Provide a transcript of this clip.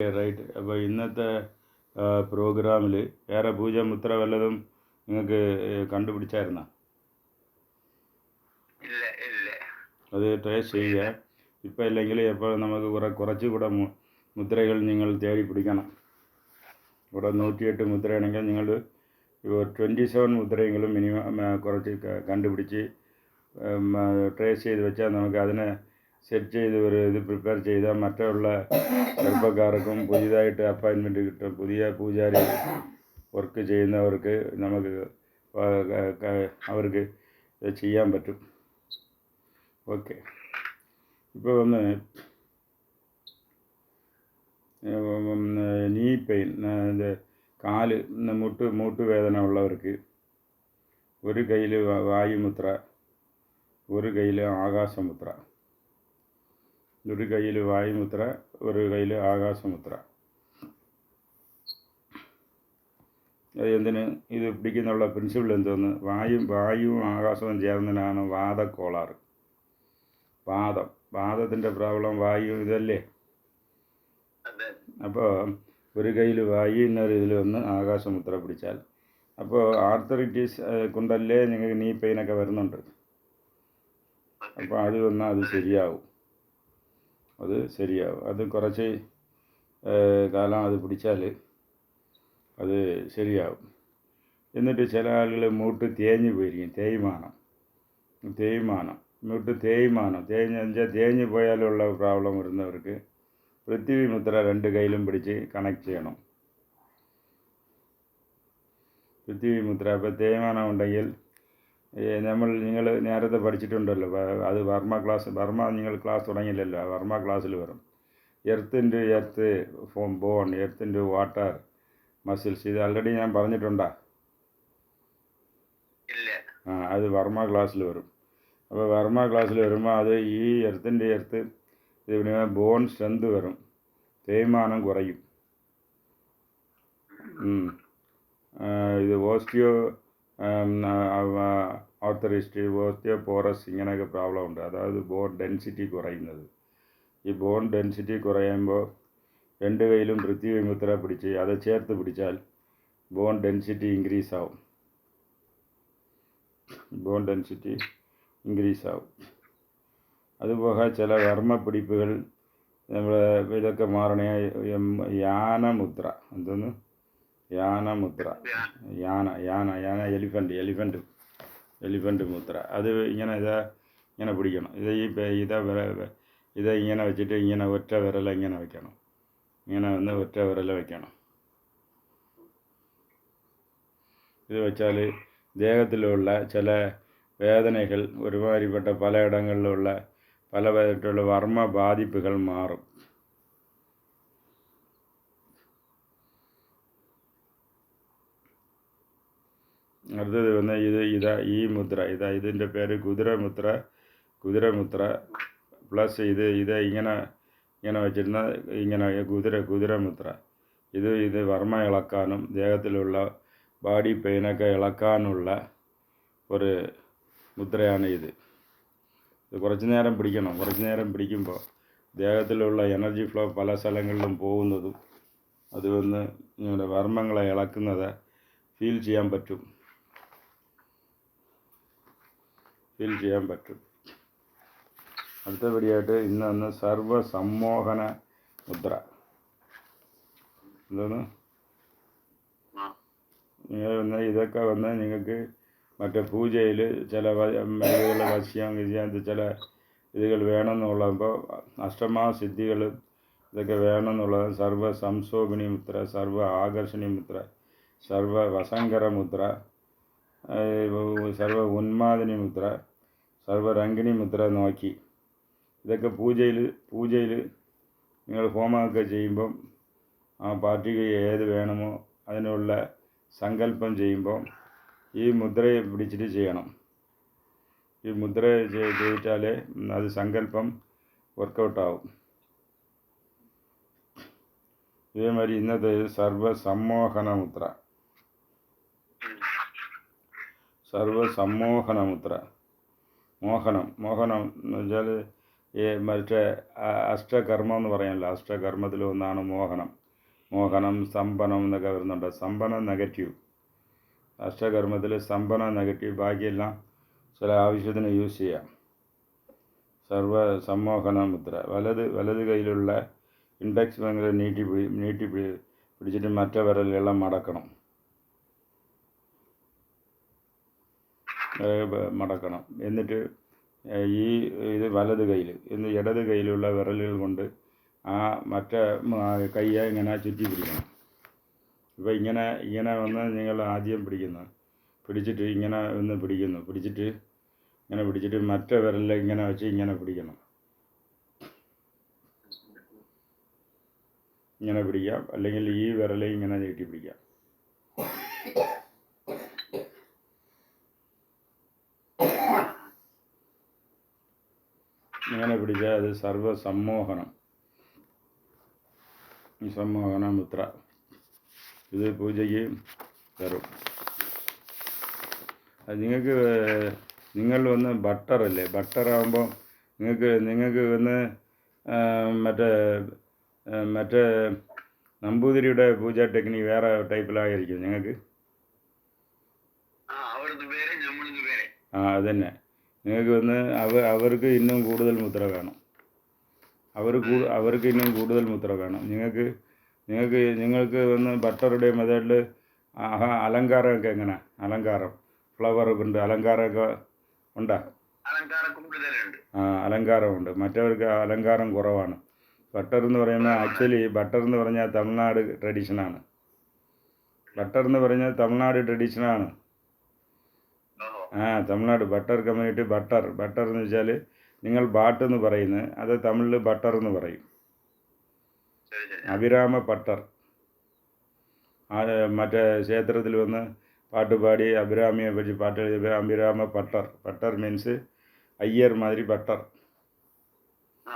Right. അപ്പോൾ ഇന്നത്തെ പ്രോഗ്രാമിൽ വേറെ പൂജമുദ്ര വല്ലതും നിങ്ങൾക്ക് കണ്ടുപിടിച്ചായിരുന്നോ? അത് ട്രേസ് ചെയ്യുക. ഇപ്പം അല്ലെങ്കിൽ എപ്പോൾ നമുക്ക് കുറച്ചുകൂടെ മുദ്രകൾ നിങ്ങൾ തേടി പിടിക്കണം. ഇവിടെ 108 മുദ്രയാണെങ്കിൽ നിങ്ങൾ 27 മുദ്രയെങ്കിലും മിനിമം കുറച്ച് കണ്ടുപിടിച്ച് ട്രേസ് ചെയ്ത് വെച്ചാൽ നമുക്ക് അതിനെ സെറ്റ് ചെയ്ത് ഒരു ഇത് പ്രിപ്പയർ ചെയ്താൽ മറ്റുള്ള ചെറുപ്പക്കാർക്കും പുതിയതായിട്ട് അപ്പോയിൻമെൻറ്റ് കിട്ടും. പുതിയ പൂജാരി വർക്ക് ചെയ്യുന്നവർക്ക് നമുക്ക് അവർക്ക് ചെയ്യാൻ പറ്റും. ഓക്കെ. ഇപ്പോൾ നീ പെയിൻ, കാല് മുട്ടുവേദന ഉള്ളവർക്ക് ഒരു കയ്യിൽ വായുമുദ്ര, ഒരു കയ്യിൽ ആകാശമുദ്ര. ഒരു കയ്യിൽ വായുമുദ്ര, ഒരു കയ്യിൽ ആകാശമുദ്ര. എന്തിന് ഇത് പിടിക്കുന്നുള്ള പ്രിൻസിപ്പിൾ എന്തോന്ന്? വായുവും ആകാശവും ചേർന്നതിനാണ് വാദക്കോളാറ്. വാദത്തിൻ്റെ പ്രോബ്ലം വായു ഇതല്ലേ. അപ്പോൾ ഒരു കയ്യിൽ വായു എന്നൊരു ഇതിൽ വന്ന് ആകാശമുദ്ര പിടിച്ചാൽ, അപ്പോൾ ആർത്തറിറ്റീസ് കൊണ്ടല്ലേ നിങ്ങൾക്ക് നീ പെയിനൊക്കെ വരുന്നുണ്ട്. അപ്പോൾ അത് വന്നാൽ അത് ശരിയാവും. അത് കുറച്ച് കാലം അത് പിടിച്ചാൽ അത് ശരിയാവും. എന്നിട്ട് ചില ആളുകൾ മൂട്ട് തേഞ്ഞ് പോയിരിക്കും. മൂട്ട് തേഞ്ഞ് പോയാലുള്ള പ്രോബ്ലം വരുന്നവർക്ക് പൃഥ്വി മുദ്ര 2 കയ്യിലും പിടിച്ച് കണക്ട് ചെയ്യണം. പൃഥ്വി മുദ്ര. അപ്പോൾ തേയ്മാനം ഉണ്ടെങ്കിൽ നിങ്ങൾ നേരത്തെ പഠിച്ചിട്ടുണ്ടല്ലോ, അത് വർമ്മ നിങ്ങൾ ക്ലാസ് തുടങ്ങിയില്ലല്ലോ. വർമ്മ ക്ലാസ്സിൽ വരും. Earth into earth form bone, earth into water muscles. ഇത് ആൾറെഡി ഞാൻ പറഞ്ഞിട്ടുണ്ടോ? അത് വർമ്മ ക്ലാസ്സിൽ വരും. അപ്പോൾ വർമ്മ ക്ലാസ്സിൽ വരുമ്പോൾ അത് ഈ എർത്തിൻ്റെ എർത്ത് ഇത് ബോൺ സ്ട്രെങ്ത് വരും, തേയ്മാനം കുറയും. ഇത് ഓസ്റ്റിയോപോറസ് ഇങ്ങനെയൊക്കെ പ്രോബ്ലം ഉണ്ട്. അതായത് ബോൺ ഡെൻസിറ്റി കുറയുന്നത്. ഈ ബോൺ ഡെൻസിറ്റി കുറയുമ്പോൾ 2 കയ്യിലും പൃഥ്വി മുദ്ര പിടിച്ച് അത് ചേർത്ത് പിടിച്ചാൽ ബോൺ ഡെൻസിറ്റി ഇൻക്രീസ് ആവും. അതുപോലെ ചില വർമ്മപ്പിടിപ്പുകൾ നമ്മൾ ഇതൊക്കെ മാറണ യാനമുദ്ര. എന്തോന്ന്? യാനമുദ്ര. എലിഫൻ്റ് മുദ്ര. അത് ഇങ്ങനെ പിടിക്കണം. ഇത് ഇങ്ങനെ വെച്ചിട്ട് ഇങ്ങനെ ഒറ്റ വിരൽ ഇങ്ങനെ വെക്കണം. ഒറ്റ വിരൽ വെക്കണം. ഇത് വെച്ചാൽ ദേഹത്തിലുള്ള ചില വേദനകൾ, ഒരുമാതിരിപ്പെട്ട പലയിടങ്ങളിലുള്ള പലതരത്തിലുള്ള വർമ്മ ബാധിപ്പുകൾ മാറും. അടുത്തത് ഈ മുദ്ര ഇതിൻ്റെ പേര് കുതിരമുദ്ര പ്ലസ് ഇത് ഇങ്ങനെ വെച്ചിരുന്ന കുതിരമുദ്ര. ഇത് വർമ്മ ഇളക്കാനും ദേഹത്തിലുള്ള ബോഡി പെയിനൊക്കെ ഇളക്കാനുള്ള ഒരു മുദ്രയാണ് ഇത്. കുറച്ച് നേരം പിടിക്കണം. കുറച്ച് നേരം പിടിക്കുമ്പോൾ ദേഹത്തിലുള്ള എനർജി ഫ്ലോ പല സ്ഥലങ്ങളിലും പോകുന്നതും അത് വന്ന് നിങ്ങളുടെ വർമ്മങ്ങളെ ഇളക്കുന്നത് ഫീൽ ചെയ്യാൻ പറ്റും. അടുത്തപടിയായിട്ട് ഇന്ന് സർവസമ്മോഹന മുദ്ര. എന്തോന്ന്? ഇതൊക്കെ നിങ്ങൾക്ക് മറ്റേ പൂജയിൽ ചില വശ്യം ചില ഇതുകൾ വേണമെന്നുള്ളപ്പോൾ അഷ്ടമാസിദ്ധികൾ ഇതൊക്കെ വേണമെന്നുള്ളത് സർവ സംശോഭിനി മുദ്ര, സർവ ആകർഷണി മുദ്ര, സർവ വസങ്കര മുദ്ര, സർവ ഉന്മാദിനി മുദ്ര, സർവരംഗിണി മുദ്ര നോക്കി ഇതൊക്കെ പൂജയിൽ നിങ്ങൾ ഹോമമൊക്കെ ചെയ്യുമ്പം ആ പാർട്ടിക്ക് ഏത് വേണമോ അതിനുള്ള സങ്കല്പം ചെയ്യുമ്പോൾ ഈ മുദ്രയെ പിടിച്ചിട്ട് ചെയ്യണം. ഈ മുദ്ര ചെയ്യിച്ചാലേ അത് സങ്കല്പം വർക്കൗട്ടാവും. ഇതേമാതിരി ഇന്നത്തെ സർവസമ്മോഹന മുദ്ര. മോഹനം എന്ന് വെച്ചാൽ ഈ മറ്റേ അഷ്ടകർമ്മം എന്ന് പറയാമല്ലോ, അഷ്ടകർമ്മത്തിൽ ഒന്നാണ് മോഹനം. മോഹനം, സ്തംഭനം എന്നൊക്കെ വരുന്നുണ്ട്. സ്തംഭനം നെഗറ്റീവ്. അഷ്ടകർമ്മത്തിൽ സ്തംഭനം നെഗറ്റീവ്, ബാക്കിയെല്ലാം ചില ആവശ്യത്തിന് യൂസ് ചെയ്യാം. സർവ സമ്മോഹന മുദ്ര. വലത് കയ്യിലുള്ള ഇൻഡെക്സ് ഫിംഗർ നീട്ടി പിടിച്ചിട്ട് മറ്റേ വിരലുകളെല്ലാം മടക്കണം. എന്നിട്ട് ഇത് വലത് കയ്യിൽ ഇടത് കയ്യിലുള്ള വിരലുകൾ കൊണ്ട് മറ്റേ കയ്യെ ഇങ്ങനെ ചുറ്റി പിടിക്കണം. ഇപ്പോൾ ഇങ്ങനെ വന്ന് നിങ്ങൾ ആദ്യം പിടിച്ചിട്ട് ഇങ്ങനെ ഒന്ന് പിടിച്ചിട്ട് മറ്റേ വിരലിൽ ഇങ്ങനെ വെച്ച് ഇങ്ങനെ പിടിക്കണം. ഇങ്ങനെ പിടിക്കാം, അല്ലെങ്കിൽ ഈ വിരലെ ഇങ്ങനെ നീട്ടി പിടിക്കാം. ഇങ്ങനെ പിടിച്ചാൽ അത് സർവസമ്മോഹനം, ഈ സമ്മോഹന മുദ്ര. ഇത് പൂജയ്ക്ക് തരും. അത് നിങ്ങൾ വന്ന് ബട്ടറല്ലേ, ബട്ടറാകുമ്പോൾ നിങ്ങൾക്ക് വന്ന് മറ്റേ നമ്പൂതിരിയുടെ പൂജാ ടെക്നിക്ക് വേറെ ടൈപ്പിലായിരിക്കും നിങ്ങൾക്ക്. അതന്നെ. നിങ്ങൾക്ക് വന്ന് അവർക്ക് ഇന്നും കൂടുതൽ മുദ്ര വേണം. അവർക്ക് ഇന്നും കൂടുതൽ മുദ്ര വേണം. നിങ്ങൾക്ക് വന്ന് ബട്ടറുടെ മെത്തേഡിൽ അലങ്കാരമൊക്കെ എങ്ങനെ? അലങ്കാരം ഫ്ലവർ കൊണ്ട് അലങ്കാരമൊക്കെ ഉണ്ടോ? അലങ്കാരമുണ്ട്. മറ്റവർക്ക് അലങ്കാരം കുറവാണ്. ബട്ടർ എന്ന് പറയുമ്പോൾ ആക്ച്വലി ബട്ടർ എന്ന് പറഞ്ഞാൽ തമിഴ്നാട് ട്രഡീഷനാണ്. Tamil Nadu butter community. ബട്ടർ എന്ന് വെച്ചാൽ നിങ്ങൾ ബാട്ട് എന്ന് പറയുന്നത്, അത് തമിഴിൽ ബട്ടർ എന്ന് പറയും. അഭിരാമ പട്ടർ. മറ്റേ ക്ഷേത്രത്തിൽ വന്ന് പാട്ടുപാടി അഭിരാമിയെ പറ്റി പാട്ട് എഴുതിയ അഭിരാമ പട്ടർ. പട്ടർ മീൻസ് അയ്യർ മാതിരി ബട്ടർ.